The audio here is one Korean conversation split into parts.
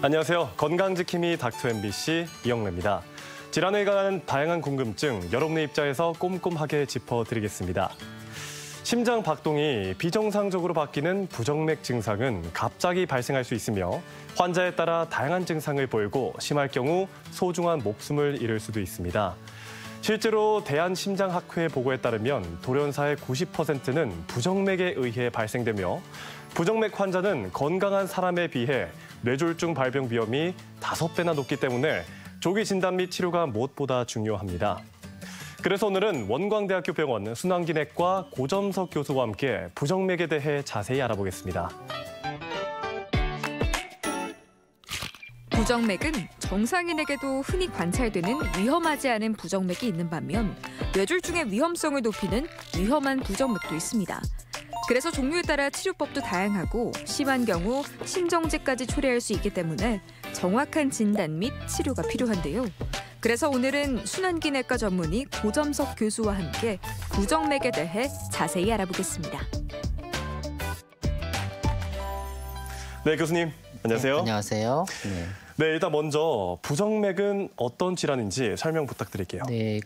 안녕하세요. 건강지킴이 닥터 MBC 이영래입니다. 질환에 관한 다양한 궁금증 여러분의 입장에서 꼼꼼하게 짚어드리겠습니다. 심장 박동이 비정상적으로 바뀌는 부정맥 증상은 갑자기 발생할 수 있으며 환자에 따라 다양한 증상을 보이고 심할 경우 소중한 목숨을 잃을 수도 있습니다. 실제로 대한심장학회 보고에 따르면 돌연사의 90%는 부정맥에 의해 발생되며 부정맥 환자는 건강한 사람에 비해 뇌졸중 발병 위험이 5배나 높기 때문에 조기 진단 및 치료가 무엇보다 중요합니다. 그래서 오늘은 원광대학교 병원 순환기내과 고점석 교수와 함께 부정맥에 대해 자세히 알아보겠습니다. 부정맥은 정상인에게도 흔히 관찰되는 위험하지 않은 부정맥이 있는 반면 뇌졸중의 위험성을 높이는 위험한 부정맥도 있습니다. 그래서 종류에 따라 치료법도 다양하고 심한 경우 심정지까지 초래할 수 있기 때문에 정확한 진단 및 치료가 필요한데요. 그래서 오늘은 순환기내과 전문의 고점석 교수와 함께 부정맥에 대해 자세히 알아보겠습니다. 네, 교수님. 안녕하세요. 네, 안녕하세요. 네, 일단 먼저 부정맥은 어떤 질환인지 설명 부탁드릴게요. 네,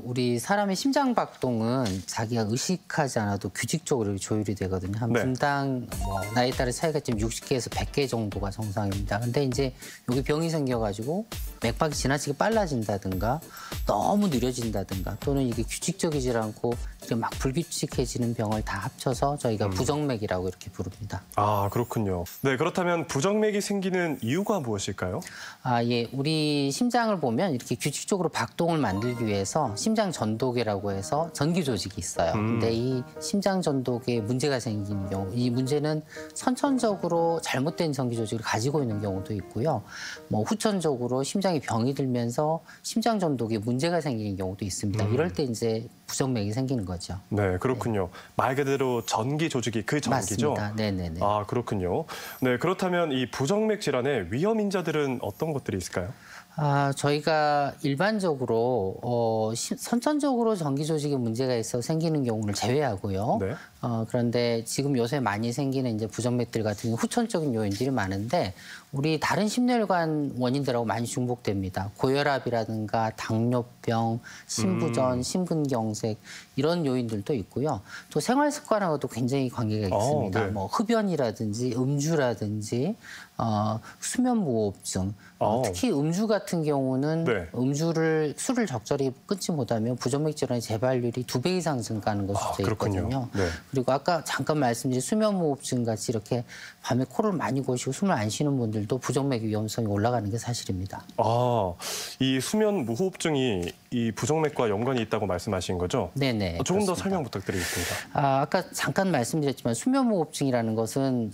우리 사람의 심장 박동은 자기가 의식하지 않아도 규칙적으로 조율이 되거든요. 한 분당 나이에 따라 차이가 지금 60개에서 100개 정도가 정상입니다. 근데 이제 여기 병이 생겨가지고 맥박이 지나치게 빨라진다든가 너무 느려진다든가 또는 이게 규칙적이지 않고 이렇게 막 불규칙해지는 병을 다 합쳐서 저희가 부정맥이라고 이렇게 부릅니다. 아, 그렇군요. 네, 그렇다면 부정맥이 생기는 이유가 무엇일까요? 예, 우리 심장을 보면 이렇게 규칙적으로 박동을 만들기 위해서 심장 전도계라고 해서 전기 조직이 있어요. 근데 이 심장 전도계에 문제가 생기는 경우, 이 문제는 선천적으로 잘못된 전기 조직을 가지고 있는 경우도 있고요. 후천적으로 심장에 병이 들면서 심장 전도계에 문제가 생기는 경우도 있습니다. 이럴 때 이제 부정맥이 생기는 거죠. 네, 그렇군요. 네. 말 그대로 전기 조직이 그 전기죠? 맞습니다. 네네네. 아, 그렇군요. 네, 그렇다면 이 부정맥 질환의 위험 인자들은 어떤 것들이 있을까요? 저희가 일반적으로 선천적으로 전기 조직에 문제가 있어 생기는 경우를 제외하고요. 네. 그런데 지금 요새 많이 생기는 이제 부정맥들 같은 경우 후천적인 요인들이 많은데 우리 다른 심혈관 원인들하고 많이 중복됩니다. 고혈압이라든가 당뇨병, 심부전, 심근경색 이런 요인들도 있고요. 또 생활 습관하고도 굉장히 관계가 있습니다. 네. 흡연이라든지 음주라든지 수면무호흡증, 특히 음주 같은 경우는 술을 적절히 끊지 못하면 부정맥 질환의 재발률이 2배 이상 증가하는 것으로 되어 있거든요. 네. 그리고 아까 잠깐 말씀드린 수면무호흡증 같이 이렇게 밤에 코를 많이 고시고 숨을 안 쉬는 분들도 부정맥 위험성이 올라가는 게 사실입니다. 아, 이 수면무호흡증이 이 부정맥과 연관이 있다고 말씀하신 거죠? 네네. 조금 더 설명 부탁드리겠습니다. 아까 잠깐 말씀드렸지만 수면무호흡증이라는 것은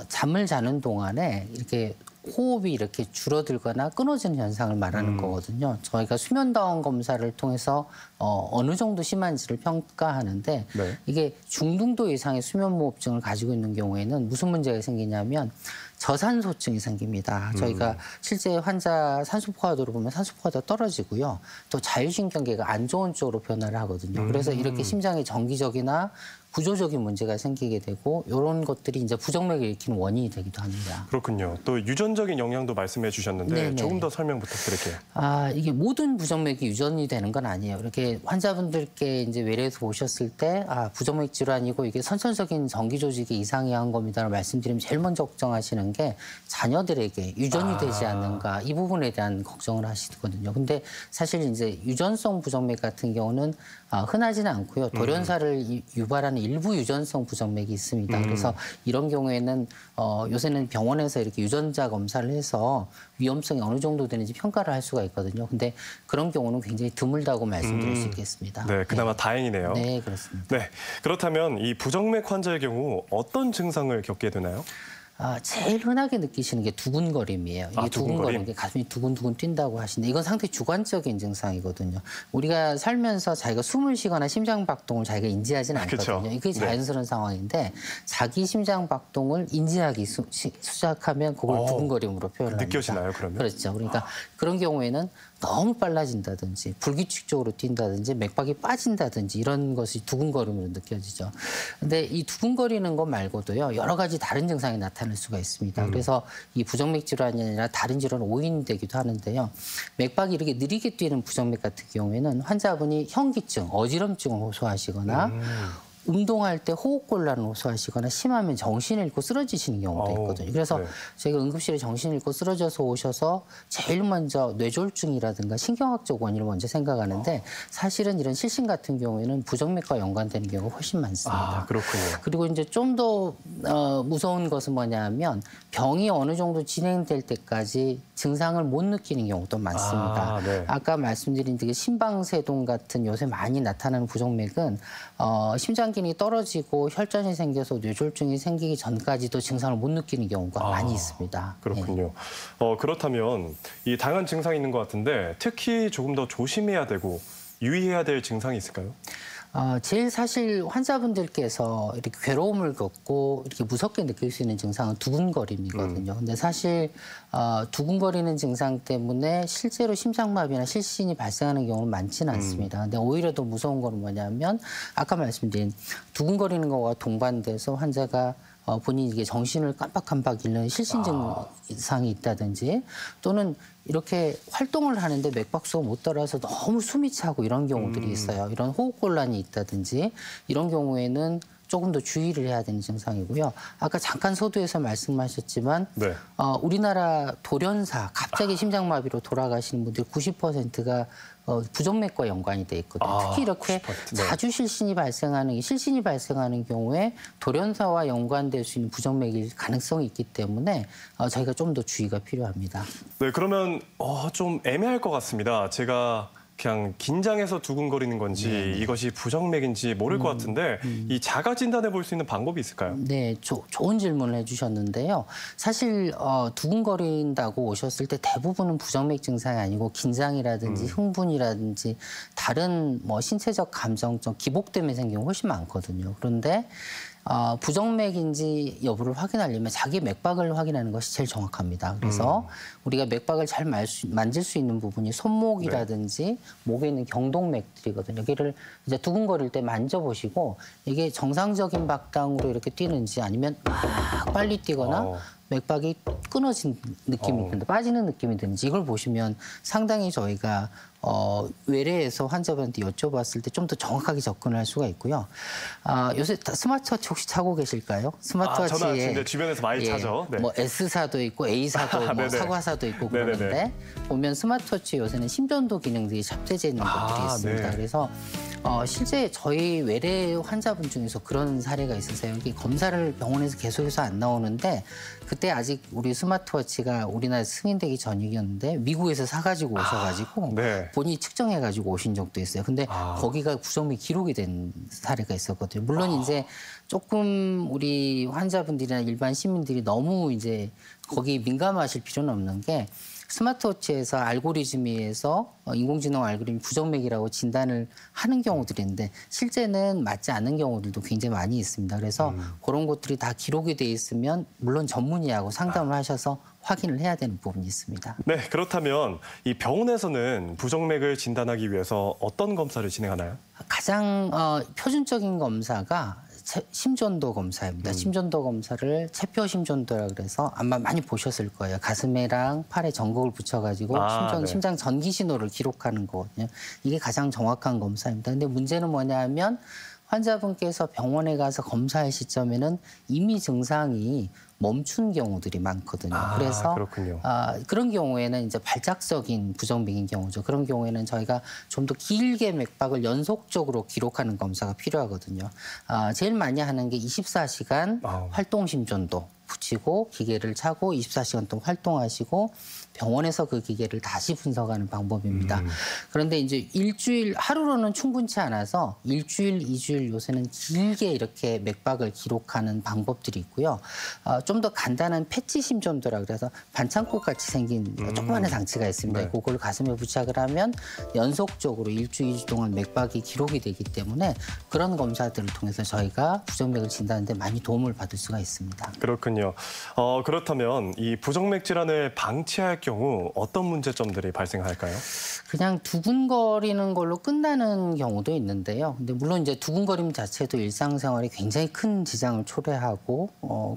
잠을 자는 동안에 이렇게 호흡이 이렇게 줄어들거나 끊어지는 현상을 말하는 거거든요. 저희가 수면다운 검사를 통해서 어느 정도 심한지를 평가하는데 이게 중등도 이상의 수면무호흡증을 가지고 있는 경우에는 무슨 문제가 생기냐면 저산소증이 생깁니다. 저희가 실제 환자 산소 포화도를 보면 산소 포화도가 떨어지고요. 또 자율신경계가 안 좋은 쪽으로 변화를 하거든요. 그래서 이렇게 심장에 정기적이나 구조적인 문제가 생기게 되고 이런 것들이 이제 부정맥을 일으키는 원인이 되기도 합니다. 그렇군요. 또 유전적인 영향도 말씀해 주셨는데 네네. 조금 더 설명 부탁드릴게요. 이게 모든 부정맥이 유전이 되는 건 아니에요. 이렇게 환자분들께 이제 외래에서 오셨을 때 부정맥 질환이고 이게 선천적인 전기 조직이 이상이 한 겁니다라고 말씀드리면 제일 먼저 걱정하시는 게 자녀들에게 유전이 되지 않는가 이 부분에 대한 걱정을 하시거든요. 근데 사실 이제 유전성 부정맥 같은 경우는 흔하지는 않고요. 돌연사를 유발하는 일부 유전성 부정맥이 있습니다. 그래서 이런 경우에는 요새는 병원에서 이렇게 유전자 검사를 해서 위험성이 어느 정도 되는지 평가를 할 수가 있거든요. 근데 그런 경우는 굉장히 드물다고 말씀드릴 수 있겠습니다. 네, 그나마 다행이네요. 네, 그렇습니다. 네, 그렇다면 이 부정맥 환자의 경우 어떤 증상을 겪게 되나요? 제일 흔하게 느끼시는 게 두근거림이에요. 이게 두근거리는 게 가슴이 두근두근 뛴다고 하시는데 이건 상당히 주관적인 증상이거든요. 우리가 살면서 자기가 숨을 쉬거나 심장 박동을 자기가 인지하지는 않거든요. 이게 자연스러운 상황인데 자기 심장 박동을 인지하기 시작하면 그걸 두근거림으로 표현합니다. 느껴지나요, 그러면? 그렇죠. 그러니까 그런 경우에는 너무 빨라진다든지 불규칙적으로 뛴다든지 맥박이 빠진다든지 이런 것이 두근거림으로 느껴지죠. 근데 이 두근거리는 것 말고도요. 여러 가지 다른 증상이 나타날 나타날 수가 있습니다. 그래서 이 부정맥 질환이 아니라 다른 질환 오인되기도 하는데요. 맥박이 이렇게 느리게 뛰는 부정맥 같은 경우에는 환자분이 현기증, 어지럼증을 호소하시거나 운동할 때 호흡곤란을 호소하시거나 심하면 정신을 잃고 쓰러지시는 경우도 있거든요. 그래서 네. 저희가 응급실에 정신을 잃고 쓰러져서 오셔서 제일 먼저 뇌졸중이라든가 신경학적 원인을 먼저 생각하는데 사실은 이런 실신 같은 경우에는 부정맥과 연관되는 경우가 훨씬 많습니다. 아, 그렇군요. 그리고 이제 좀 더 무서운 것은 뭐냐면 병이 어느 정도 진행될 때까지 증상을 못 느끼는 경우도 많습니다. 아, 네. 아까 말씀드린 그 심방세동 같은 요새 많이 나타나는 부정맥은 심장 기능이 떨어지고 혈전이 생겨서 뇌졸중이 생기기 전까지도 증상을 못 느끼는 경우가 많이 있습니다. 그렇군요. 그렇다면 이 다양한 증상이 있는 것 같은데 특히 조금 더 조심해야 되고 유의해야 될 증상이 있을까요? 제일 사실 환자분들께서 이렇게 괴로움을 겪고 이렇게 무섭게 느낄 수 있는 증상은 두근거림이거든요. 근데 사실 두근거리는 증상 때문에 실제로 심장마비나 실신이 발생하는 경우는 많지는 않습니다. 근데 오히려 더 무서운 건 뭐냐면 아까 말씀드린 두근거리는 것과 동반돼서 환자가 본인이 이게 정신을 깜빡깜빡 잃는 실신 증상이 있다든지 또는 이렇게 활동을 하는데 맥박수가 못 따라서 너무 숨이 차고 이런 경우들이 있어요. 이런 호흡곤란이 있다든지 이런 경우에는 조금 더 주의를 해야 되는 증상이고요. 아까 잠깐 서두에서 말씀하셨지만 네. 우리나라 돌연사 갑자기 심장마비로 돌아가시는 분들 90%가 부정맥과 연관이 돼 있거든요. 특히 이렇게 90%, 네. 자주 실신이 발생하는 경우에 돌연사와 연관될 수 있는 부정맥일 가능성이 있기 때문에 저희가 좀 더 주의가 필요합니다. 네, 그러면 좀 애매할 것 같습니다. 제가 그냥 긴장해서 두근거리는 건지 이것이 부정맥인지 모를 것 같은데 이 자가 진단해 볼 수 있는 방법이 있을까요? 네, 좋은 질문을 해주셨는데요. 사실 두근거린다고 오셨을 때 대부분은 부정맥 증상이 아니고 긴장이라든지 흥분이라든지 다른 신체적 감정적 기복 때문에 생기는 경우 훨씬 많거든요. 그런데 부정맥인지 여부를 확인하려면 자기 맥박을 확인하는 것이 제일 정확합니다. 그래서 우리가 맥박을 잘 만질 수 있는 부분이 손목이라든지 목에 있는 경동맥들이거든요. 여기를 이제 두근거릴 때 만져보시고 이게 정상적인 박당으로 이렇게 뛰는지 아니면 막 빨리 뛰거나 맥박이 끊어진 느낌이 든다, 빠지는 느낌이 드는지 이걸 보시면 상당히 저희가 외래에서 환자분한테 여쭤봤을 때 좀 더 정확하게 접근할 수가 있고요. 요새 스마트워치 혹시 차고 계실까요? 스마트워치에 저는 이제 주변에서 많이 차죠. 네. 뭐 S사도 있고 A사도 네네. 사과사도 있고 네네네. 그러는데 보면 스마트워치 요새는 심전도 기능들이 탑재되어 있는 것들이 있습니다. 네. 그래서 실제 저희 외래 환자분 중에서 그런 사례가 있으세요. 이게 검사를 병원에서 계속해서 안 나오는데 그때 아직 우리 스마트워치가 우리나라에 승인되기 전이었는데 미국에서 사가지고 오셔가지고 네. 본인이 측정해가지고 오신 적도 있어요. 근데 거기가 부정맥 기록이 된 사례가 있었거든요. 물론 이제 조금 우리 환자분들이나 일반 시민들이 너무 이제 거기 민감하실 필요는 없는 게 스마트워치에서 알고리즘에서 인공지능 알고리즘 부정맥이라고 진단을 하는 경우들인데 실제는 맞지 않는 경우들도 굉장히 많이 있습니다. 그래서 그런 것들이 다 기록이 돼 있으면 물론 전문의하고 상담을 하셔서 확인을 해야 되는 부분이 있습니다. 네, 그렇다면 이 병원에서는 부정맥을 진단하기 위해서 어떤 검사를 진행하나요? 가장 표준적인 검사가 심전도 검사입니다. 심전도 검사를 체표 심전도라 그래서 아마 많이 보셨을 거예요. 가슴에랑 팔에 전극을 붙여가지고 네. 심장 전기 신호를 기록하는 거거든요. 이게 가장 정확한 검사입니다. 근데 문제는 뭐냐면 환자분께서 병원에 가서 검사할 시점에는 이미 증상이 멈춘 경우들이 많거든요. 그래서 그렇군요. 그런 경우에는 이제 발작적인 부정맥인 경우죠. 그런 경우에는 저희가 좀 더 길게 맥박을 연속적으로 기록하는 검사가 필요하거든요. 제일 많이 하는 게 24시간 활동 심전도 붙이고 기계를 차고 24시간 동안 활동하시고 병원에서 그 기계를 다시 분석하는 방법입니다. 그런데 이제 일주일 하루로는 충분치 않아서 일주일, 2주일 요새는 길게 이렇게 맥박을 기록하는 방법들이 있고요. 좀 더 간단한 패치 심전도라 그래서 반창고 같이 생긴 조그마한 장치가 있습니다. 네. 그걸 가슴에 부착을 하면 연속적으로 일주, 2주 동안 맥박이 기록이 되기 때문에 그런 검사들을 통해서 저희가 부정맥을 진단하는 데 많이 도움을 받을 수가 있습니다. 그렇군요. 그렇다면 이 부정맥 질환을 방치할 경우 어떤 문제점들이 발생할까요? 그냥 두근거리는 걸로 끝나는 경우도 있는데요. 근데 물론 이제 두근거림 자체도 일상생활에 굉장히 큰 지장을 초래하고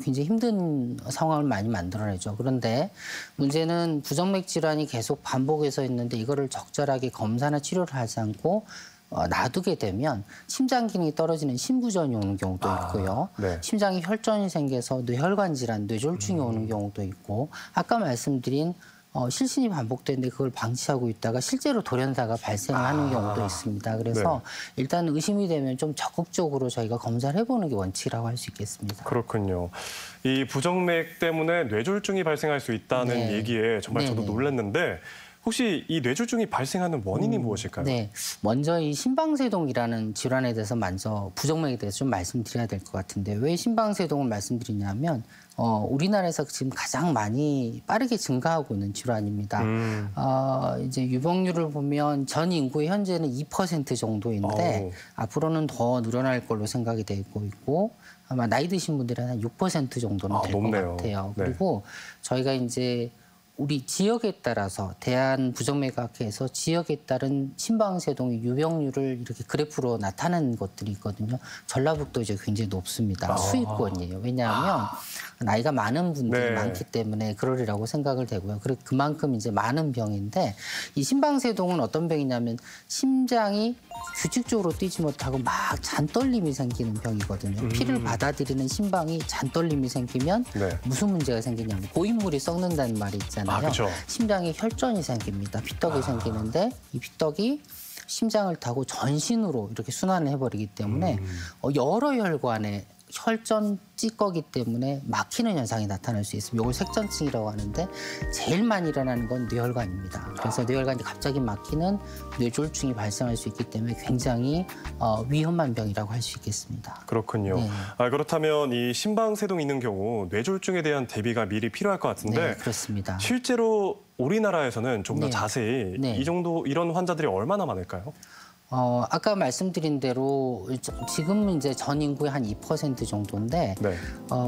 굉장히 힘든 상황을 많이 만들어내죠. 그런데 문제는 부정맥 질환이 계속 반복해서 있는데 이거를 적절하게 검사나 치료를 하지 않고 놔두게 되면 심장 기능이 떨어지는 심부전이 오는 경우도 있고요. 네. 심장에 혈전이 생겨서 뇌혈관 질환, 뇌졸중이 오는 경우도 있고 아까 말씀드린 실신이 반복되는데 그걸 방치하고 있다가 실제로 돌연사가 발생하는 경우도 있습니다. 그래서 일단 의심이 되면 좀 적극적으로 저희가 검사를 해보는 게 원칙이라고 할 수 있겠습니다. 그렇군요. 이 부정맥 때문에 뇌졸중이 발생할 수 있다는 네. 얘기에 정말 저도 네네. 놀랐는데 혹시 이 뇌졸중이 발생하는 원인이 무엇일까요? 네, 먼저 이 심방세동이라는 질환에 대해서 먼저 부정맥에 대해서 좀 말씀드려야 될 것 같은데 왜 심방세동을 말씀드리냐면 우리나라에서 지금 가장 많이 빠르게 증가하고 있는 질환입니다. 이제 유병률을 보면 전 인구의 현재는 2% 정도인데 앞으로는 더 늘어날 걸로 생각이 되고 있고 아마 나이 드신 분들은 한 6% 정도는 될 것 높네요. 같아요. 네. 그리고 저희가 이제 우리 지역에 따라서 대한부정맥학회에서 지역에 따른 심방세동의 유병률을 이렇게 그래프로 나타낸 것들이 있거든요. 전라북도 이제 굉장히 높습니다. 수익권이에요. 왜냐하면 나이가 많은 분들이 네. 많기 때문에 그러리라고 생각을 되고요. 그만큼 이제 많은 병인데 이 심방세동은 어떤 병이냐면 심장이 규칙적으로 뛰지 못하고 막 잔떨림이 생기는 병이거든요. 피를 받아들이는 심방이 잔떨림이 생기면 네. 무슨 문제가 생기냐면 고인물이 썩는다는 말이 있잖아요. 그렇죠. 심장에 혈전이 생깁니다. 피떡이 생기는데 이 피떡이 심장을 타고 전신으로 이렇게 순환을 해버리기 때문에 여러 혈관에 혈전 찌꺼기 때문에 막히는 현상이 나타날 수 있습니다. 이걸 색전증이라고 하는데 제일 많이 일어나는 건 뇌혈관입니다. 그래서 뇌혈관이 갑자기 막히는 뇌졸중이 발생할 수 있기 때문에 굉장히 위험한 병이라고 할 수 있겠습니다. 그렇군요. 네. 그렇다면 이 심방세동이 있는 경우 뇌졸중에 대한 대비가 미리 필요할 것 같은데 네, 그렇습니다. 실제로 우리나라에서는 좀 더 네. 자세히 네. 이런 환자들이 얼마나 많을까요? 아까 말씀드린 대로 지금은 이제 전 인구의 한 2% 정도인데 네.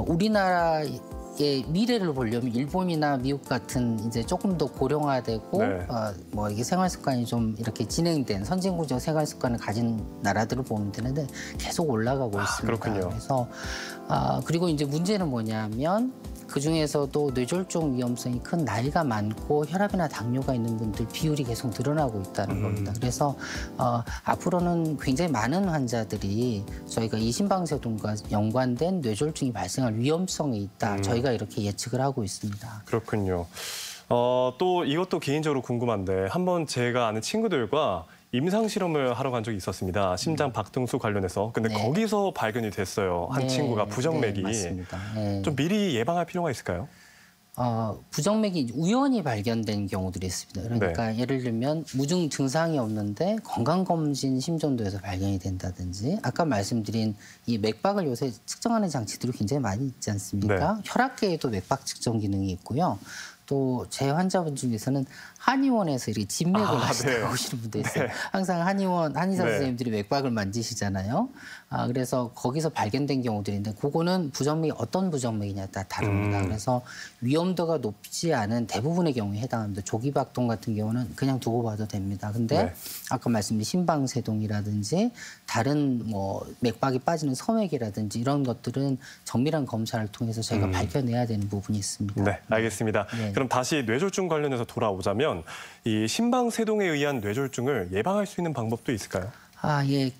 우리나라의 미래를 보려면 일본이나 미국 같은 이제 조금 더 고령화되고 네. 뭐 이게 생활 습관이 좀 이렇게 진행된 선진국적 생활 습관을 가진 나라들을 보면 되는데 계속 올라가고 있습니다. 그렇군요. 그래서 그리고 이제 문제는 뭐냐면 그 중에서도 뇌졸중 위험성이 큰 나이가 많고 혈압이나 당뇨가 있는 분들 비율이 계속 늘어나고 있다는 겁니다. 그래서 앞으로는 굉장히 많은 환자들이 저희가 이 심방세동과 연관된 뇌졸중이 발생할 위험성이 있다. 저희가 이렇게 예측을 하고 있습니다. 그렇군요. 또 이것도 개인적으로 궁금한데 한번 제가 아는 친구들과 임상 실험을 하러 간 적이 있었습니다. 심장 박동수 관련해서. 근데 네. 거기서 발견이 됐어요. 한 네, 친구가 부정맥이. 네, 맞습니다. 네. 좀 미리 예방할 필요가 있을까요? 부정맥이 우연히 발견된 경우들이 있습니다. 그러니까 예를 들면 무증 증상이 없는데 건강검진 심전도에서 발견이 된다든지 아까 말씀드린 이 맥박을 요새 측정하는 장치들이 굉장히 많이 있지 않습니까? 네. 혈압계에도 맥박 측정 기능이 있고요. 또 제 환자분 중에서는 한의원에서 이렇게 진맥을 하시다가 네. 오시는 분도 있어요. 항상 한의사 네. 선생님들이 맥박을 만지시잖아요. 그래서 거기서 발견된 경우들인데 그거는 부정맥이 어떤 부정맥이냐에 따라 다릅니다. 그래서 위험도가 높지 않은 대부분의 경우에 해당합니다. 조기박동 같은 경우는 그냥 두고 봐도 됩니다. 근데 네. 아까 말씀드린 심방세동이라든지 다른 뭐 맥박이 빠지는 섬액이라든지 이런 것들은 정밀한 검사를 통해서 저희가 발견해야 되는 부분이 있습니다. 네, 알겠습니다. 네. 그럼 다시 뇌졸중 관련해서 돌아오자면 이 심방세동에 의한 뇌졸중을 예방할 수 있는 방법도 있을까요? 예.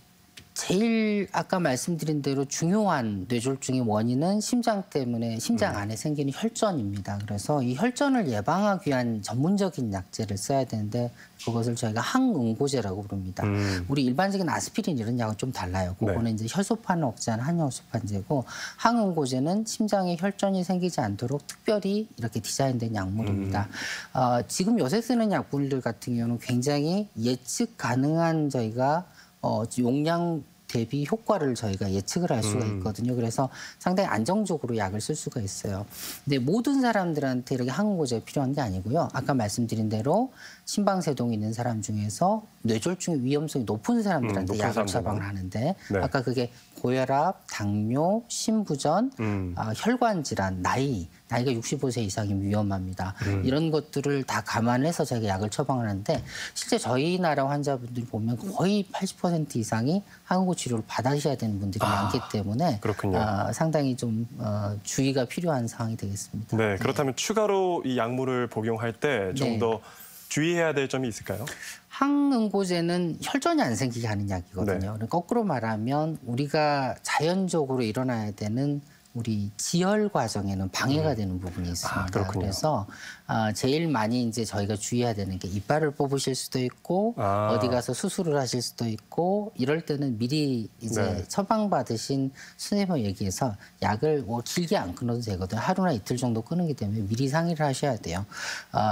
제일 아까 말씀드린 대로 중요한 뇌졸중의 원인은 심장 때문에 심장 안에 생기는 혈전입니다. 그래서 이 혈전을 예방하기 위한 전문적인 약제를 써야 되는데 그것을 저희가 항응고제라고 부릅니다. 우리 일반적인 아스피린 이런 약은 좀 달라요. 그거는 이제 혈소판을 억제하는 항혈소판제고 항응고제는 심장에 혈전이 생기지 않도록 특별히 이렇게 디자인된 약물입니다. 지금 요새 쓰는 약물들 같은 경우는 굉장히 예측 가능한 저희가 용량 대비 효과를 저희가 예측을 할 수가 있거든요. 그래서 상당히 안정적으로 약을 쓸 수가 있어요. 근데 모든 사람들한테 이렇게 항응고제가 필요한 게 아니고요. 아까 말씀드린 대로 심방세동이 있는 사람 중에서 뇌졸중의 위험성이 높은 사람들한테 높은 약을 사람들만. 처방을 하는데 네. 아까 그게 고혈압, 당뇨, 심부전, 혈관 질환, 나이가 65세 이상이면 위험합니다. 이런 것들을 다 감안해서 저희가 약을 처방하는데 실제 저희 나라 환자분들 보면 거의 80% 이상이 항우고 치료를 받으셔야 되는 분들이 많기 때문에 그렇군요. 상당히 좀 주의가 필요한 상황이 되겠습니다. 네, 그렇다면 추가로 이 약물을 복용할 때 좀 더 주의해야 될 점이 있을까요? 항응고제는 혈전이 안 생기게 하는 약이거든요. 거꾸로 말하면 우리가 자연적으로 일어나야 되는 우리 지혈 과정에는 방해가 되는 부분이 있습니다. 그래서 제일 많이 이제 저희가 주의해야 되는 게 이빨을 뽑으실 수도 있고 어디 가서 수술을 하실 수도 있고 이럴 때는 미리 이제 처방받으신 선생님과 얘기해서 약을 뭐 길게 안 끊어도 되거든요. 하루나 이틀 정도 끊기 때문에 미리 상의를 하셔야 돼요.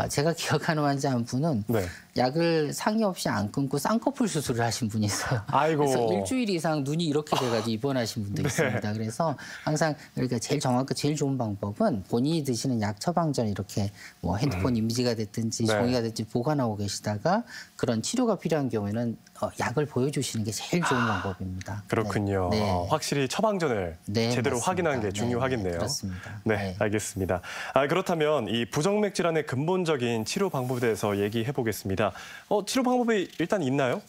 제가 기억하는 환자 한 분은 약을 상의 없이 안 끊고 쌍꺼풀 수술을 하신 분이 있어요. 아이고. 그래서 일주일 이상 눈이 이렇게 돼가지고 입원하신 분도 있습니다. 그래서 항상 그러니까 제일 정확하고 제일 좋은 방법은 본인이 드시는 약 처방 전 이렇게 뭐 핸드폰 이미지가 됐든지 종이가 됐든지 보관하고 계시다가 그런 치료가 필요한 경우에는 약을 보여주시는 게 제일 좋은 방법입니다. 그렇군요. 확실히 처방전을 제대로 맞습니다. 확인하는 게 중요하겠네요. 그렇습니다. 네, 알겠습니다. 그렇다면 이 부정맥 질환의 근본적인 치료 방법에 대해서 얘기해 보겠습니다. 치료 방법이 일단 있나요?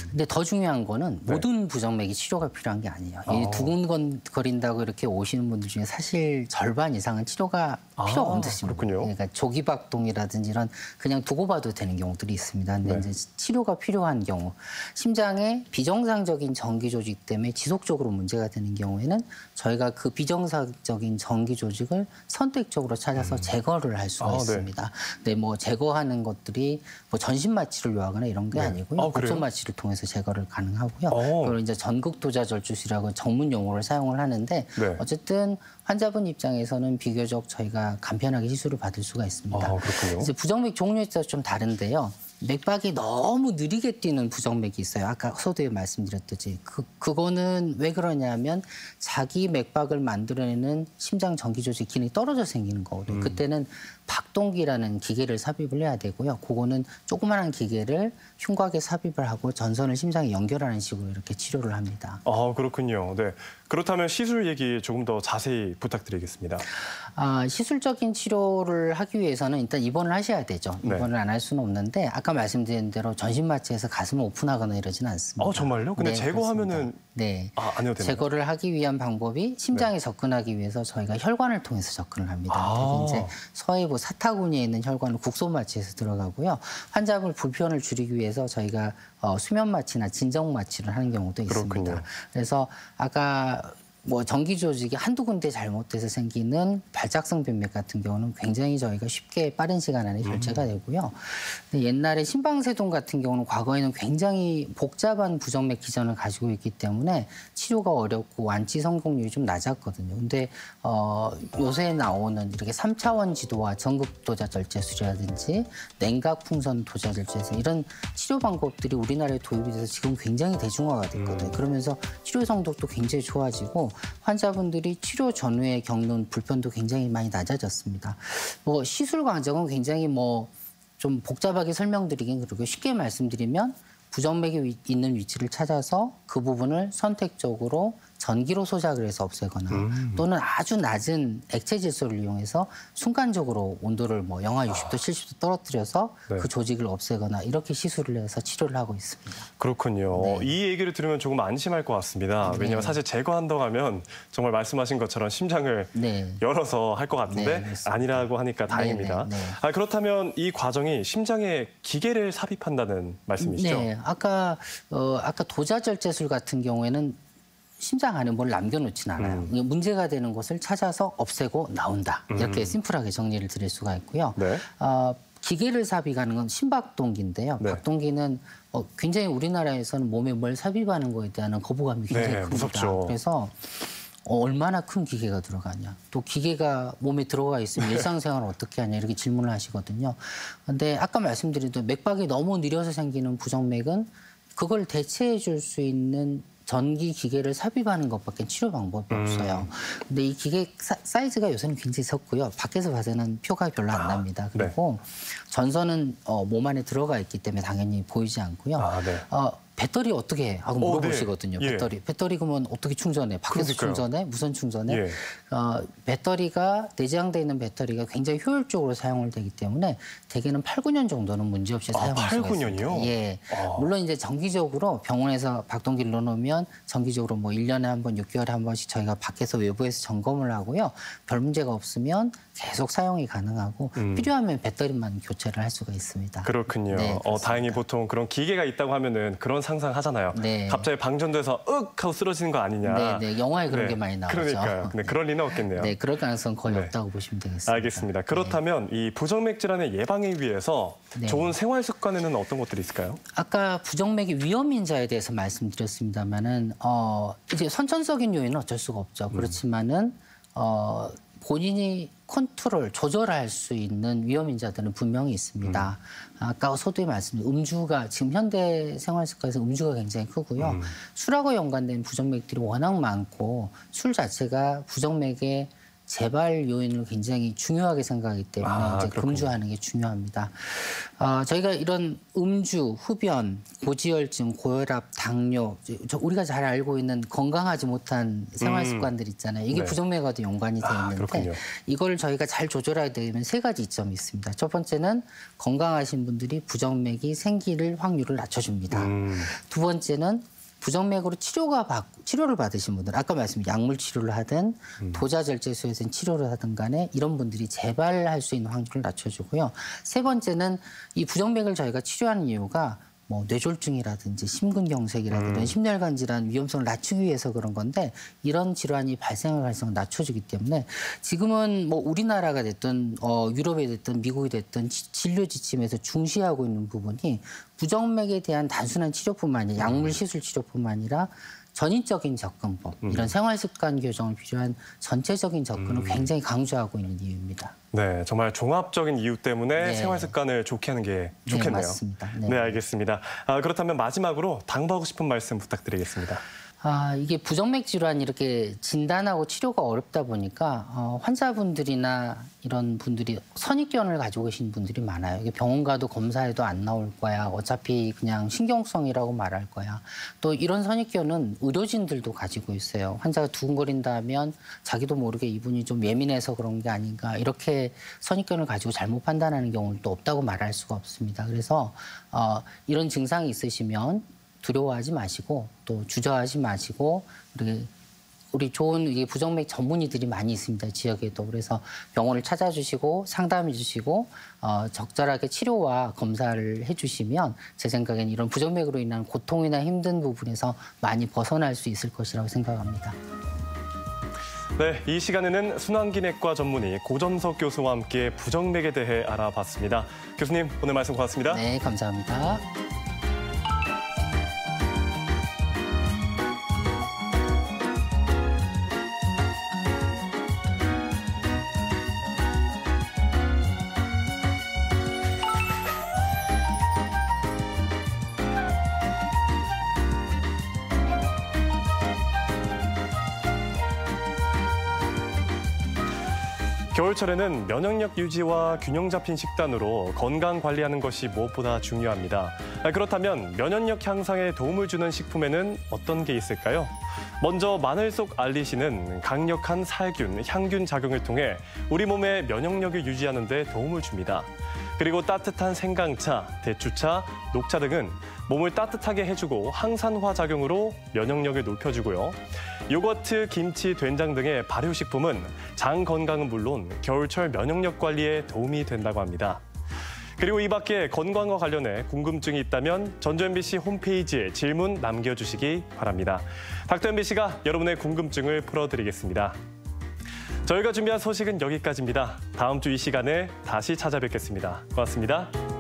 근데 더 중요한 거는 모든 부정맥이 치료가 필요한 게 아니에요. 이 두근거린다고 이렇게 오시는 분들 중에 사실 절반 이상은 치료가 필요 없으십니다. 그러니까 조기박동이라든지 이런 그냥 두고 봐도 되는 경우들이 있습니다. 근데 이제 치료가 필요한 경우, 심장에 비정상적인 전기 조직 때문에 지속적으로 문제가 되는 경우에는 저희가 그 비정상적인 전기 조직을 선택적으로 찾아서 제거를 할 수가 있습니다. 근데 뭐 제거하는 것들이 뭐 전신 마취를 요하거나 이런 게 아니고요. 곡선 마취를 통해서 제거를 가능하고요. 그걸 이제 전극 도자절주술이라고 전문 용어를 사용을 하는데 어쨌든 환자분 입장에서는 비교적 저희가 간편하게 시술을 받을 수가 있습니다. 이제 부정맥 종류에 따라 좀 다른데요. 맥박이 너무 느리게 뛰는 부정맥이 있어요. 아까 서두에 말씀드렸듯이 그거는 왜 그러냐면 자기 맥박을 만들어내는 심장 전기 조직 기능이 떨어져 생기는 거거든요. 그때는 박동기라는 기계를 삽입을 해야 되고요. 그거는 조그마한 기계를 흉곽에 삽입을 하고 전선을 심장에 연결하는 식으로 이렇게 치료를 합니다. 그렇군요. 네. 그렇다면 시술 얘기 조금 더 자세히 부탁드리겠습니다. 시술적인 치료를 하기 위해서는 일단 입원을 하셔야 되죠. 입원을 안 할 수는 없는데 아까 말씀드린 대로 전신 마취해서 가슴을 오픈하거나 이러지는 않습니다. 정말요? 근데 제거하면은 안 해도 되나요? 제거를 하기 위한 방법이 심장에 접근하기 위해서 저희가 혈관을 통해서 접근을 합니다. 특히 이제 서해부 사타구니에 있는 혈관을 국소 마취해서 들어가고요. 환자분 불편을 줄이기 위해서 저희가 수면 마취나 진정 마취를 하는 경우도 있습니다. 그래서 아까 뭐 전기 조직이 한두 군데 잘못돼서 생기는 발작성 변맥 같은 경우는 굉장히 저희가 쉽게 빠른 시간 안에 결제가 되고요. 근데 옛날에 심방세동 같은 경우는 과거에는 굉장히 복잡한 부정맥 기전을 가지고 있기 때문에 치료가 어렵고 완치 성공률이 좀 낮았거든요. 근데 요새 나오는 이렇게 3차원 지도와 전극 도자 절제술이라든지 냉각 풍선 도자 절제술 이런 치료 방법들이 우리나라에 도입이 돼서 지금 굉장히 대중화가 됐거든요. 그러면서 치료 성적도 굉장히 좋아지고 환자분들이 치료 전후에 겪는 불편도 굉장히 많이 낮아졌습니다. 뭐 시술 과정은 굉장히 뭐 좀 복잡하게 설명드리긴 그러고 쉽게 말씀드리면 부정맥이 있는 위치를 찾아서 그 부분을 선택적으로 전기로 소작을 해서 없애거나 또는 아주 낮은 액체 질소를 이용해서 순간적으로 온도를 뭐 영하 60도, 70도 떨어뜨려서 그 조직을 없애거나 이렇게 시술을 해서 치료를 하고 있습니다. 그렇군요. 이 얘기를 들으면 조금 안심할 것 같습니다. 왜냐하면 사실 제거한다고 하면 정말 말씀하신 것처럼 심장을 열어서 할 것 같은데 아니라고 하니까 다행입니다. 그렇다면 이 과정이 심장에 기계를 삽입한다는 말씀이시죠? 네. 아까 도자절제술 같은 경우에는 심장 안에 뭘 남겨놓진 않아요. 문제가 되는 것을 찾아서 없애고 나온다. 이렇게 심플하게 정리를 드릴 수가 있고요. 기계를 삽입하는 건 심박동기인데요. 박동기는 굉장히 우리나라에서는 몸에 뭘 삽입하는 거에 대한 거부감이 굉장히 큽니다. 무섭죠. 그래서 얼마나 큰 기계가 들어가냐. 또 기계가 몸에 들어가 있으면 일상생활을 어떻게 하냐 이렇게 질문을 하시거든요. 근데 아까 말씀드린 대로 맥박이 너무 느려서 생기는 부정맥은 그걸 대체해 줄 수 있는 전기 기계를 삽입하는 것밖에 치료 방법이 없어요. 근데 이 기계 사이즈가 요새는 굉장히 적고요. 밖에서 봐서는 표가 별로 안 납니다. 그리고 전선은 몸 안에 들어가 있기 때문에 당연히 보이지 않고요. 배터리 어떻게 해? 하고 물어보시거든요. 네. 배터리 그러면 어떻게 충전해? 밖에서 그러니까요. 충전해? 무선 충전해? 예. 배터리가 내장되어 있는 배터리가 굉장히 효율적으로 사용을 되기 때문에 대개는 8, 9년 정도는 문제없이 사용할 8, 수가 있습니다. 9년이요? 예. 물론 이제 정기적으로 병원에서 박동기를 넣어놓으면 정기적으로 뭐 1년에 한 번, 6개월에 한 번씩 저희가 밖에서 외부에서 점검을 하고요. 별 문제가 없으면 계속 사용이 가능하고 필요하면 배터리만 교체를 할 수가 있습니다. 그렇군요. 네, 다행히 보통 그런 기계가 있다고 하면은 그런 상상하잖아요. 네. 갑자기 방전돼서 윽 하고 쓰러지는 거 아니냐. 네, 영화에 그런 네, 게 많이 나오죠. 그러니까요. 근데 그럴 리는 없겠네요. 네, 그럴 가능성 거의 네. 없다고 보시면 되겠습니다. 알겠습니다. 그렇다면 이 부정맥 질환의 예방을 위해서 네. 좋은 생활 습관에는 어떤 것들이 있을까요? 아까 부정맥이 위험 인자에 대해서 말씀드렸습니다만은 이제 선천적인 요인은 어쩔 수가 없죠. 그렇지만은 본인이 조절할 수 있는 위험 인자들은 분명히 있습니다. 아까 서두에 말씀드린 음주가 지금 현대 생활 습관에서 음주가 굉장히 크고요. 술하고 연관된 부정맥들이 워낙 많고 술 자체가 부정맥의 재발 요인을 굉장히 중요하게 생각하기 때문에 이제 그렇군요. 금주하는 게 중요합니다. 저희가 이런 음주, 흡연, 고지혈증, 고혈압, 당뇨, 우리가 잘 알고 있는 건강하지 못한 생활 습관들 있잖아요. 이게 네. 부정맥과도 연관이 되어 있는데 그렇군요. 이걸 저희가 잘 조절하게 되면 3가지 이점이 있습니다. 첫 번째는 건강하신 분들이 부정맥이 생길 확률을 낮춰줍니다. 두 번째는 부정맥으로 치료를 받으신 분들, 아까 말씀드린 약물 치료를 하든 도자절제소에서 치료를 하든 간에 이런 분들이 재발할 수 있는 확률을 낮춰주고요. 세 번째는 이 부정맥을 저희가 치료하는 이유가 뭐 뇌졸중이라든지 심근경색이라든지 심혈관 질환 위험성을 낮추기 위해서 그런 건데 이런 질환이 발생할 가능성을 낮춰주기 때문에 지금은 뭐 우리나라가 됐든 유럽이 됐든 미국이 됐든 진료 지침에서 중시하고 있는 부분이 부정맥에 대한 단순한 치료뿐만 아니라 약물 시술 치료뿐만 아니라 전인적인 접근법, 이런 생활 습관 교정을 필요한 전체적인 접근을 굉장히 강조하고 있는 이유입니다. 네, 정말 종합적인 이유 때문에 네. 생활 습관을 좋게 하는 게 좋겠네요. 네, 맞습니다. 네, 알겠습니다. 그렇다면 마지막으로 당부하고 싶은 말씀 부탁드리겠습니다. 이게 부정맥 질환 이렇게 진단하고 치료가 어렵다 보니까 환자분들이나 이런 분들이 선입견을 가지고 계신 분들이 많아요. 이게 병원 가도 검사해도 안 나올 거야. 어차피 그냥 신경성이라고 말할 거야. 또 이런 선입견은 의료진들도 가지고 있어요. 환자가 두근거린다 하면 자기도 모르게 이분이 좀 예민해서 그런 게 아닌가. 이렇게 선입견을 가지고 잘못 판단하는 경우는 또 없다고 말할 수가 없습니다. 그래서 이런 증상이 있으시면 두려워하지 마시고 또 주저하지 마시고 우리 좋은 부정맥 전문의들이 많이 있습니다. 지역에도. 그래서 병원을 찾아주시고 상담해 주시고 적절하게 치료와 검사를 해주시면 제 생각에는 이런 부정맥으로 인한 고통이나 힘든 부분에서 많이 벗어날 수 있을 것이라고 생각합니다. 네, 이 시간에는 순환기내과 전문의 고점석 교수와 함께 부정맥에 대해 알아봤습니다. 교수님, 오늘 말씀 고맙습니다. 네, 감사합니다. 겨울철에는 면역력 유지와 균형 잡힌 식단으로 건강 관리하는 것이 무엇보다 중요합니다. 그렇다면 면역력 향상에 도움을 주는 식품에는 어떤 게 있을까요? 먼저 마늘 속 알리신은 강력한 살균, 향균 작용을 통해 우리 몸의 면역력을 유지하는 데 도움을 줍니다. 그리고 따뜻한 생강차, 대추차, 녹차 등은 몸을 따뜻하게 해주고 항산화 작용으로 면역력을 높여주고요. 요거트, 김치, 된장 등의 발효식품은 장 건강은 물론 겨울철 면역력 관리에 도움이 된다고 합니다. 그리고 이 밖에 건강과 관련해 궁금증이 있다면 전주 MBC 홈페이지에 질문 남겨주시기 바랍니다. 닥터 MBC가 여러분의 궁금증을 풀어드리겠습니다. 저희가 준비한 소식은 여기까지입니다. 다음 주 이 시간에 다시 찾아뵙겠습니다. 고맙습니다.